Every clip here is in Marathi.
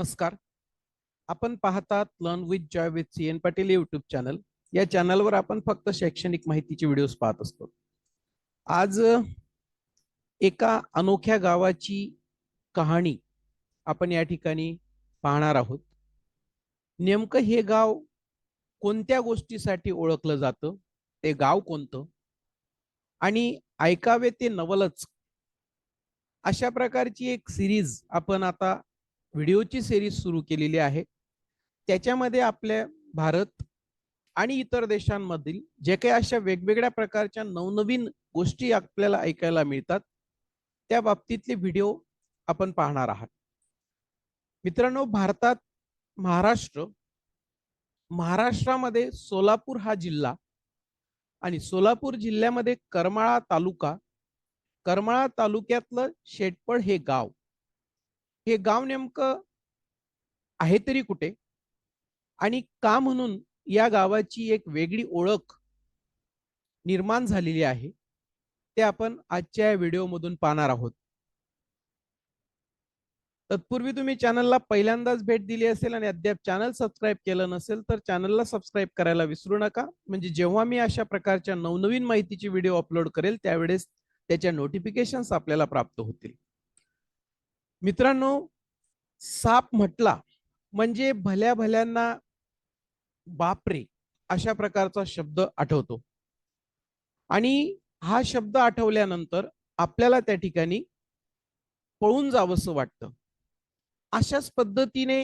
नमस्कार. आपण पाहतात learn with Joy with CN Patil YouTube channel. या चॅनलवर आपण फक्त शैक्षणिक माहितीचे व्हिडिओज पाहत असतो. आज एका अनोख्या गावाची कहाणी आपण या ठिकाणी पाहणार आहोत. नेमकं हे गाव कोणत्या गोष्टीसाठी ओळखलं जातं, ते गाव कोणतं आणि ऐकावे ते नवलच, अशा प्रकारची एक सिरीज आपण आता व्हिडिओची सिरीज सुरू केलेली आहे. त्याच्यामध्ये आपल्या भारत आणि इतर देशांमधील जे काही अशा वेगवेगळ्या प्रकारच्या नवनवीन गोष्टी आपल्याला ऐकायला मिळतात, त्या बाबतीतले व्हिडिओ आपण पाहणार आहात. मित्रांनो, भारतात महाराष्ट्रामध्ये सोलापूर हा जिल्हा आणि सोलापूर जिल्ह्यामध्ये करमाळा तालुक्यातलं शेटपळ हे गाव नेमकं आहे तरी कुठे आणि का म्हणून या गावाची एक वेगळी ओळख निर्माण झालेली आहे, ते आपण आजच्या या व्हिडिओमधून पाहणार आहोत. तत्पूर्वी तुम्ही चॅनलला पहिल्यांदाच भेट दिली असेल आणि अद्याप चॅनल सबस्क्राईब केलं नसेल तर चॅनलला सबस्क्राईब करायला विसरू नका, म्हणजे जेव्हा मी अशा प्रकारच्या नवनवीन माहितीचे व्हिडिओ अपलोड करेल त्यावेळेस त्याच्या नोटिफिकेशन्स आपल्याला प्राप्त होतील. मित्रांनो, साप म्हटला म्हणजे भल्या भल्यांना बापरे अशा प्रकारचा शब्द आठवतो आणि हा शब्द आठवल्यानंतर आपल्याला त्या ठिकाणी पळून जावंसं वाटतं. अशाच पद्धतीने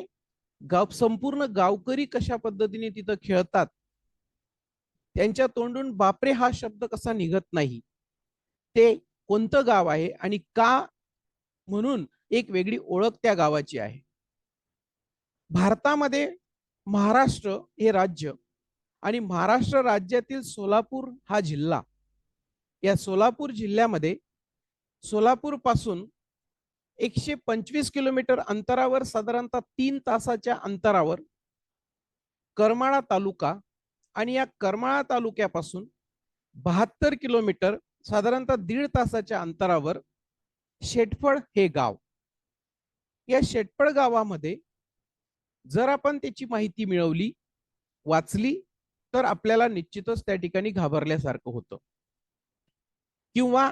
संपूर्ण गावकरी कशा पद्धतीने तिथं खेळतात, त्यांच्या तोंडून बापरे हा शब्द कसा निघत नाही, ते कोणतं गाव आहे आणि का म्हणून एक वेगळी ओळख त्या गावाची आहे. भारतामध्ये महाराष्ट्र हे राज्य आणि महाराष्ट्र राज्यातील सोलापूर हा जिल्हा, या सोलापूर जिल्ह्यामध्ये सोलापूर पासून 125 किलोमीटर अंतरावर, साधारणतः 3 तासाच्या अंतरावर करमाळा तालुका आणि या करमाळा तालुक्यापासून 72 किलोमीटर, साधारणतः 1.5 तासाच्या अंतरावर शेटफळ हे गाव. या शेटफळ गावामध्ये जर आपण त्याची माहिती मिळवली, वाचली, तर आपल्याला निश्चितच त्या ठिकाणी घाबरल्यासारखं होतं किंवा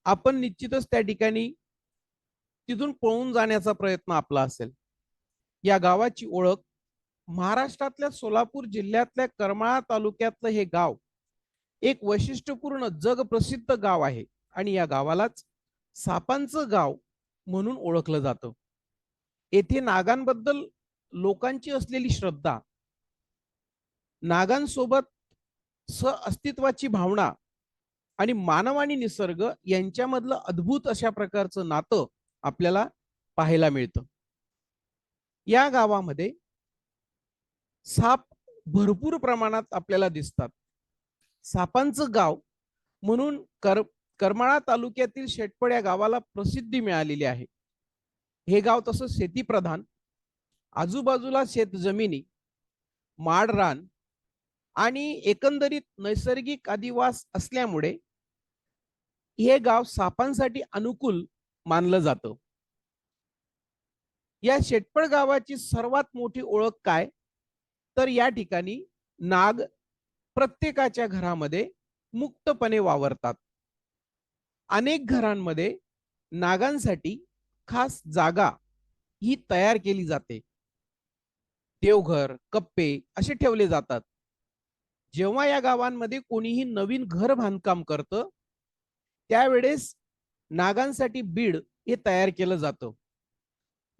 आपण निश्चितच त्या ठिकाणी तिथून पळून जाण्याचा प्रयत्न आपला असेल. या गावाची ओळख महाराष्ट्रातल्या सोलापूर जिल्ह्यातल्या करमाळा तालुक्यातलं हे गाव एक वैशिष्ट्यपूर्ण जगप्रसिद्ध गाव आहे आणि या गावालाच सापांचं गाव म्हणून ओळखलं जातं. येथे नागांबद्दल लोकांची असलेली श्रद्धा, नागांसोबत अस्तित्वाची भावना आणि मानव आणि निसर्ग यांच्यामधलं अद्भुत अशा प्रकारचं नातं आपल्याला पाहायला मिळतं. या गावामध्ये साप भरपूर प्रमाणात आपल्याला दिसतात. सापांचं गाव म्हणून करमाळा तालुक्यातील शेटपळ या गावाला प्रसिद्धी मिळालेली आहे. हे गाव तसं शेतीप्रधान, आजूबाजूला शेतजमिनी, माडरान आणि एकंदरीत नैसर्गिक अधिवास असल्यामुळे हे गाव सापांसाठी अनुकूल मानलं जातं. या शेटपळ गावाची सर्वात मोठी ओळख काय, तर या ठिकाणी नाग प्रत्येकाच्या घरामध्ये मुक्तपणे वावरतात. अनेक घरांमध्ये नागांसाठी खास जागा ही तयार केली जाते. देवघर, कप्पे असे ठेवले जातात. जेव्हा या गावांमध्ये कोणीही नवीन घर बांधकाम करतं, त्यावेळेस नागांसाठी बीड हे तयार केलं जातं.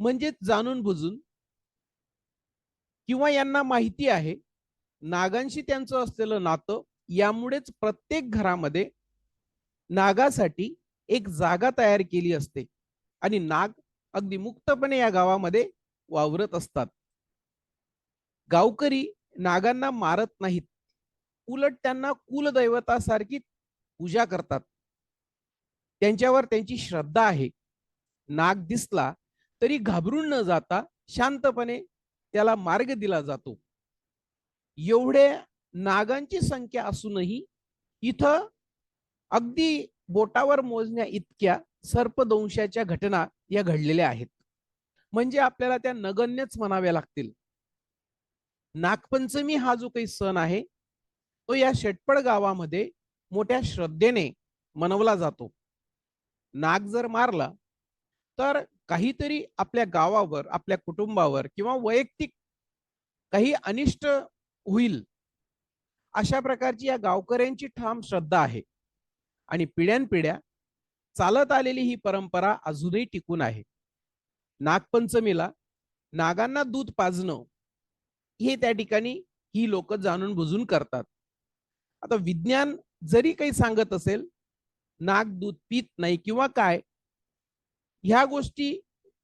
म्हणजे जाणून बुजून किंवा यांना माहिती आहे नागांशी त्यांचं असलेलं नातं, यामुळेच प्रत्येक घरामध्ये नागासाठी एक जागा तयार केली असते आणि नाग अगदी मुक्तपणे या गावामध्ये वावरत असतात. गावकरी नागांना मारत नाहीत, उलट त्यांना कुलदैवतासारखी पूजा करतात. त्यांच्यावर त्यांची श्रद्धा आहे. नाग दिसला तरी घाबरून न जाता शांतपणे त्याला मार्ग दिला जातो. एवढे नागांची संख्या असूनही इथं अगदी बोटावर मोजण्या इतक्या सर्पदंशाच्या घटना या घडलेल्या आहेत. म्हणजे आपल्याला त्या नगण्यच म्हणाव्या लागतील. नागपंचमी हा जो काही सण आहे तो या शेटपळ गावामध्ये मोठ्या श्रद्धेने मनवला जातो. नाग जर मारला तर काहीतरी आपल्या गावावर, आपल्या कुटुंबावर किंवा वैयक्तिक काही अनिष्ट होईल, अशा प्रकारची या गावकऱ्यांची ठाम श्रद्धा आहे. आणि पिढ्यानपिढ्या चालत आलेली ही परंपरा अजूनही टिकून आहे. नागपंचमीला नागांना दूध पाजणं हे त्या ठिकाणी ही लोक जाणून बुजून करतात. आता विज्ञान जरी काही सांगत असेल नाग दूध पित नाही किंवा काय, ह्या गोष्टी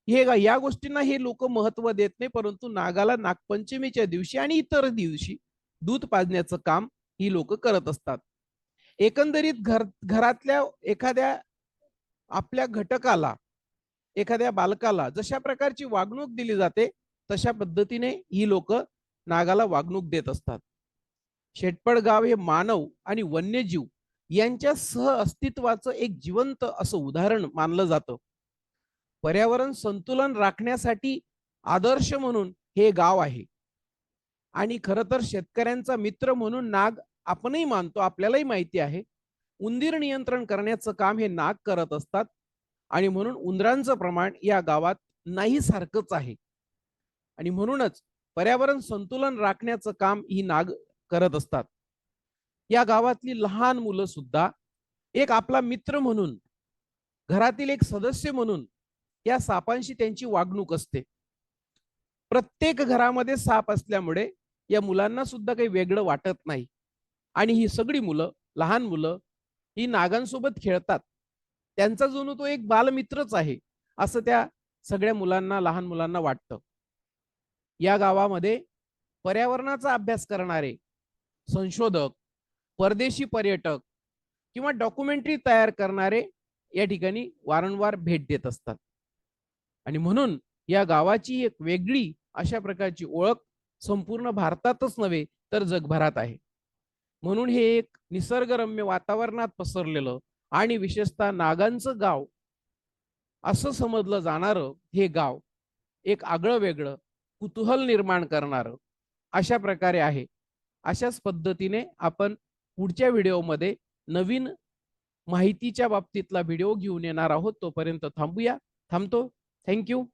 या गोष्टींना हे लोक महत्व देत नाही, परंतु नागाला नागपंचमीच्या दिवशी आणि इतर दिवशी दूध पाजण्याचं काम ही लोक करत असतात. एकंदरीत घरातल्या एखाद्या आपल्या घटकाला, एखाद्या बालकाला जशा प्रकारची वागणूक दिली जाते तशा पद्धतीने ही लोक नागाला वागणूक देत असतात. शेटपळ गाव हे मानव आणि वन्यजीव यांच्या सह अस्तित्वाचं एक जिवंत असं उदाहरण मानलं जातं. पर्यावरण संतुलन राखण्यासाठी आदर्श म्हणून हे गाव आहे. आणि खरं तर शेतकऱ्यांचा मित्र म्हणून नाग आपणही मानतो, आपल्यालाही माहिती आहे. उंदीर नियंत्रण करण्याचं काम हे नाग करत असतात आणि म्हणून उंदरांचं प्रमाण या गावात नाही सारखंच आहे. आणि म्हणूनच पर्यावरण संतुलन राखण्याचं काम ही नाग करत असतात. या गावातली लहान मुलं सुद्धा एक आपला मित्र म्हणून, घरातील एक सदस्य म्हणून या सापांशी त्यांची वागणूक असते. प्रत्येक घरामध्ये साप असल्यामुळे या मुलांना सुद्धा काही वेगळं वाटत नाही. आणि ही सगळी मुलं, लहान मुलं ही नागांसोबत खेळतात. त्यांचा जणू तो एक बालमित्रच आहे असं त्या सगळ्या मुलांना, लहान मुलांना वाटतं. या गावामध्ये पर्यावरणाचा अभ्यास करणारे संशोधक, परदेशी पर्यटक किंवा डॉक्युमेंटरी तयार करणारे या ठिकाणी वारंवार भेट देत असतात. आणि म्हणून या गावाची एक वेगळी अशा प्रकारची ओळख संपूर्ण भारतातच नव्हे तर जगभरात आहे. म्हणून हे एक निसर्गरम्य वातावरणात पसरलेलं आणि विशेषतः नागांचं गाव असं समजलं जाणारं हे गाव एक आगळं वेगळं कुतूहल निर्माण करणारं अशा प्रकारे आहे. अशाच पद्धतीने आपण पुढच्या व्हिडिओमध्ये नवीन माहितीच्या बाबतीतला व्हिडिओ घेऊन येणार आहोत. तोपर्यंत थांबतो. थँक्यू.